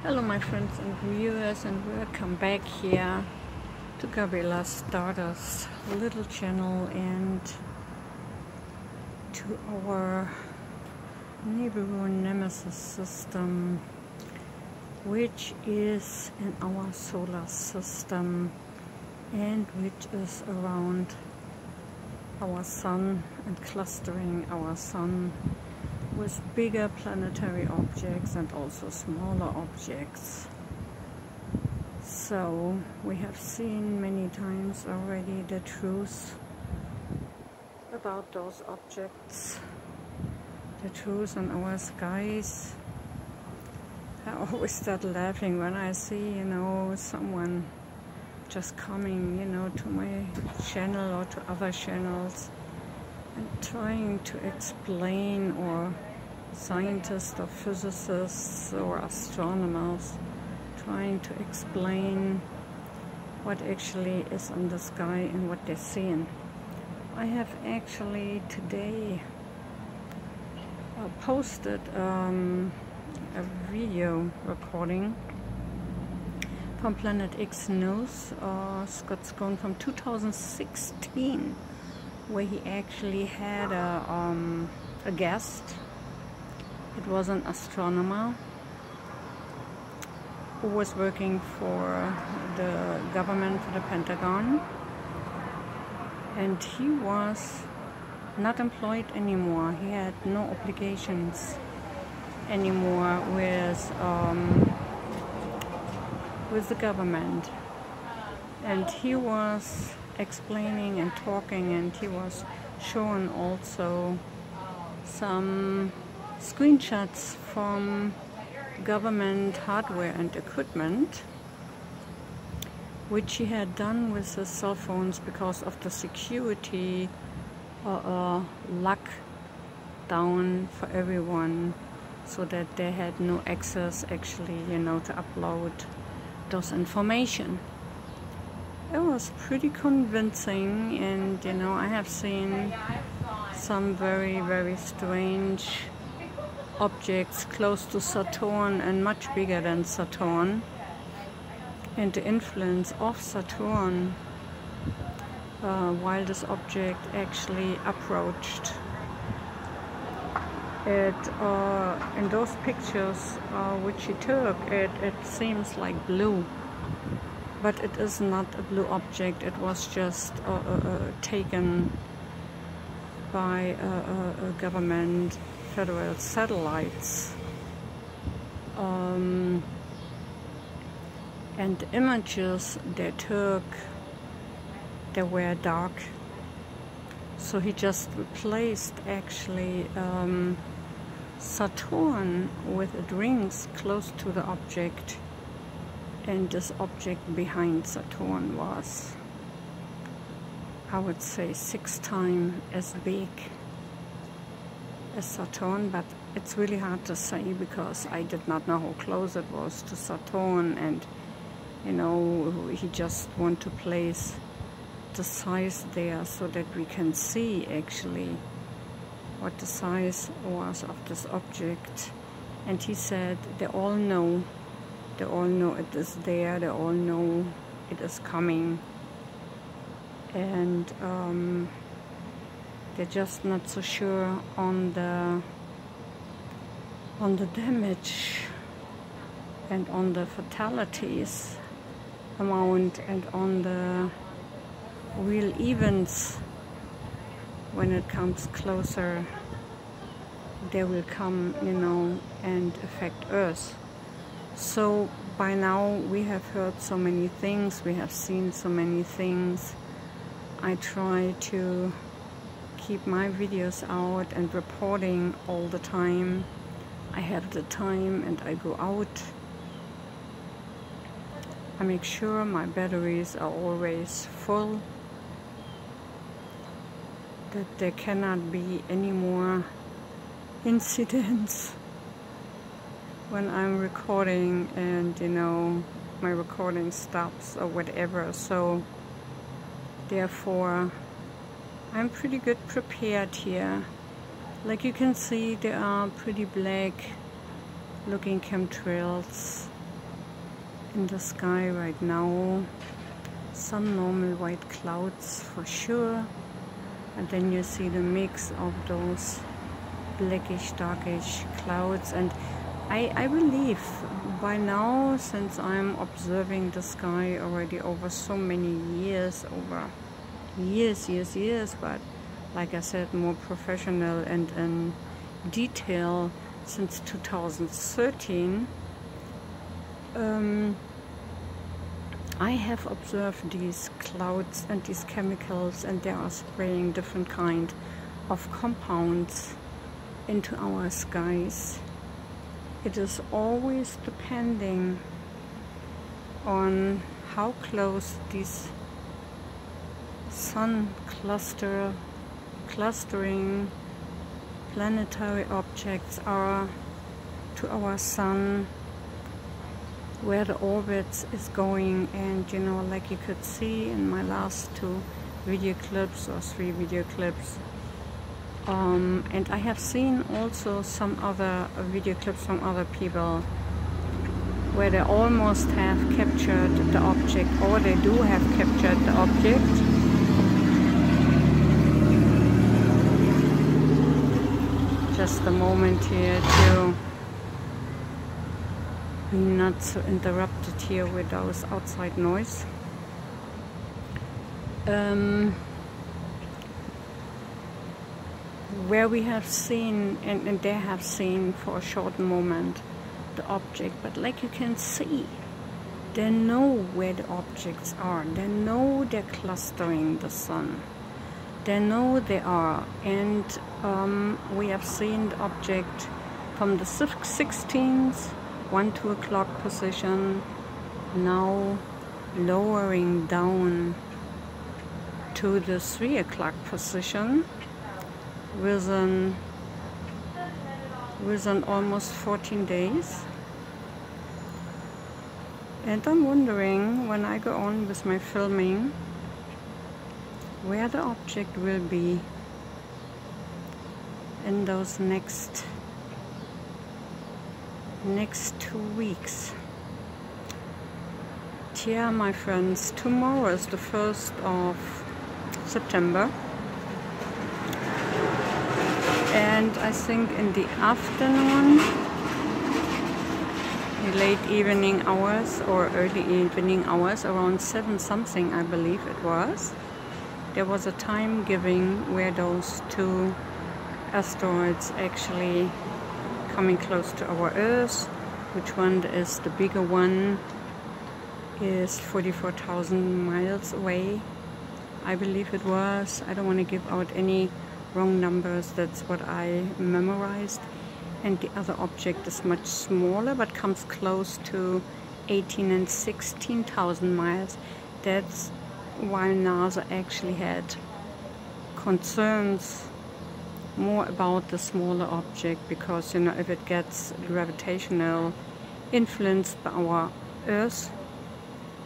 Hello my friends and viewers, and welcome back here to Gabriela Starter's little channel and to our Nibiru Nemesis system, which is in our solar system and which is around our sun and clustering our sun with bigger planetary objects and also smaller objects. So we have seen many times already the truth about those objects, the truth in our skies. I always start laughing when I see, someone just coming, to my channel or to other channels and trying to explain, or scientists or physicists or astronomers trying to explain what actually is in the sky and what they're seeing. I have actually today posted a video recording from Planet X News, Scott's going from 2016, where he actually had a guest. It was an astronomer who was working for the government, for the Pentagon, and he was not employed anymore. He had no obligations anymore with the government, and he was explaining and talking, and he was showing also some screenshots from government hardware and equipment which he had done with his cell phones because of the security lockdown for everyone, so that they had no access actually, to upload those information. It was pretty convincing, and I have seen some very, very strange objects close to Saturn and much bigger than Saturn, and the influence of Saturn while this object actually approached it. In those pictures which he took, it seems like blue. But it is not a blue object. It was just taken by a government federal satellites. And the images they took, they were dark. So he just replaced actually Saturn with rings close to the object. And this object behind Saturn was, I would say, 6 times as big as Saturn, but it's really hard to say because I did not know how close it was to Saturn, and he just want to place the size there so that we can see actually what the size was of this object. And he said they all know it is there, they all know it is coming, and they're just not so sure on the damage and on the fatalities amount and on the real events. When it comes closer, they will come, and affect Earth. So by now we have heard so many things, we have seen so many things. I try to keep my videos out and reporting all the time. I have the time and I go out. I make sure my batteries are always full, that there cannot be any more incidents when I'm recording and my recording stops or whatever. So therefore I'm pretty good prepared here. Like you can see, there are pretty black looking chemtrails in the sky right now. Some normal white clouds for sure, and then you see the mix of those blackish, darkish clouds. And I believe by now, since I'm observing the sky already over so many years, over years, but like I said, more professional and in detail since 2013, I have observed these clouds and these chemicals, and they are spraying different kind of compounds into our skies. It is always depending on how close these sun clustering planetary objects are to our sun, where the orbit is going. And you know, like you could see in my last 2 video clips or 3 video clips, and I have seen also some other video clips from other people where they almost have captured the object, or they do have captured the object. Just a moment here to be not so interrupted here with those outside noise. Where we have seen, and they have seen for a short moment the object, but like you can see, they know where the objects are. They know they're clustering the sun. They know they are, and we have seen the object from the 16th 1-2 o'clock position, now lowering down to the 3 o'clock position within almost 14 days. And I'm wondering, when I go on with my filming, where the object will be in those next 2 weeks. Yeah, my friends, tomorrow is the 1st of September, and I think in the afternoon, late evening hours or early evening hours, around 7 something I believe it was, there was a time giving where those 2 asteroids actually coming close to our Earth. Which one is the bigger one is 44,000 miles away, I believe it was. I don't want to give out any wrong numbers, that's what I memorized. And the other object is much smaller, but comes close to 18 and 16,000 miles. That's why NASA actually had concerns more about the smaller object, because you know, if it gets gravitational influenced by our Earth,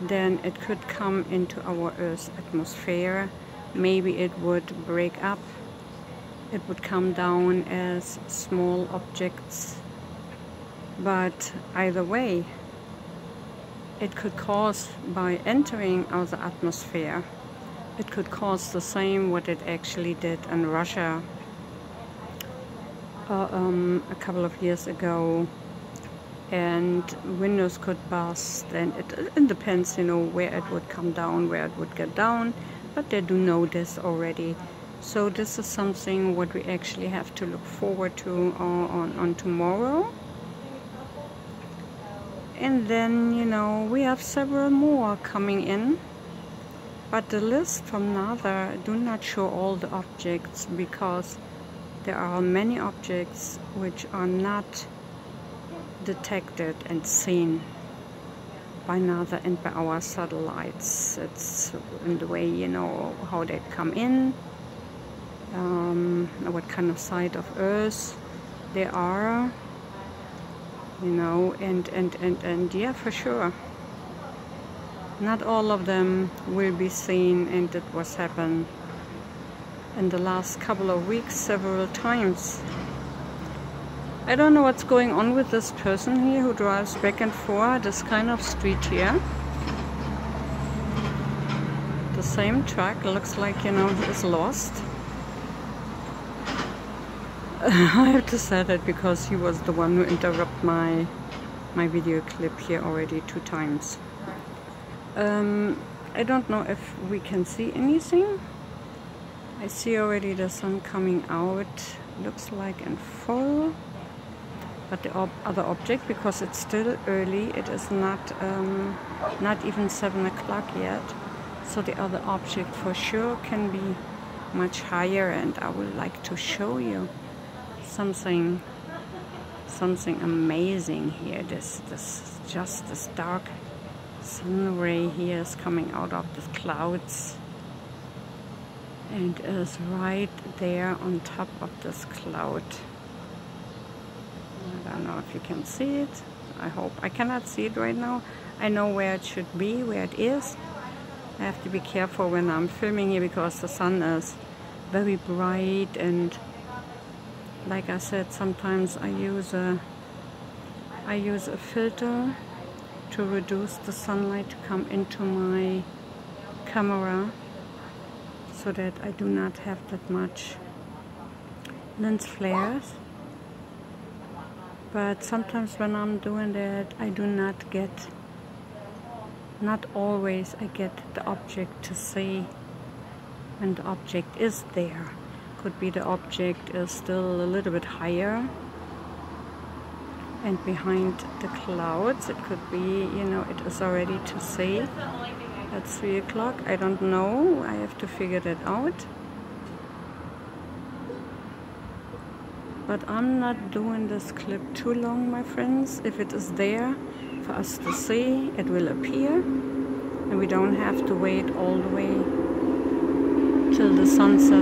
then it could come into our Earth's atmosphere. Maybe it would break up, it would come down as small objects, but either way it could cause, by entering our atmosphere, it could cause the same what it actually did in Russia a couple of years ago, and windows could burst, and it depends, you know, where it would come down, where it would get down, but they do know this already. So this is something what we actually have to look forward to on tomorrow. And then, you know, we have several more coming in, but the list from NASA do not show all the objects, because there are many objects which are not detected and seen by NASA and by our satellites. It's in the way, you know, how they come in, what kind of side of Earth they are, you know, and yeah, for sure, not all of them will be seen, and it was happened in the last couple of weeks several times. I don't know what's going on with this person here who drives back and forth this kind of street here. The same truck looks like, you know, is lost. I have to say that because he was the one who interrupted my video clip here already 2 times. I don't know if we can see anything. I see already the sun coming out, looks like in full. But the other object, because it's still early, it is not even 7 o'clock yet. So the other object for sure can be much higher, and I would like to show you something amazing here. This dark sun ray here is coming out of the clouds and is right there on top of this cloud. I don't know if you can see it. I hope. I cannot see it right now. I know where it should be, where it is. I have to be careful when I'm filming here because the sun is very bright, and like I said, sometimes I use a filter to reduce the sunlight to come into my camera so that I do not have that much lens flares. But sometimes when I'm doing that, I do not get, not always I get the object to see when the object is there. Could be the object is still a little bit higher and behind the clouds. It could be, you know, it is already to see at 3 o'clock. I don't know. I have to figure that out. But I'm not doing this clip too long, my friends. If it is there for us to see, it will appear. And we don't have to wait all the way till the sunset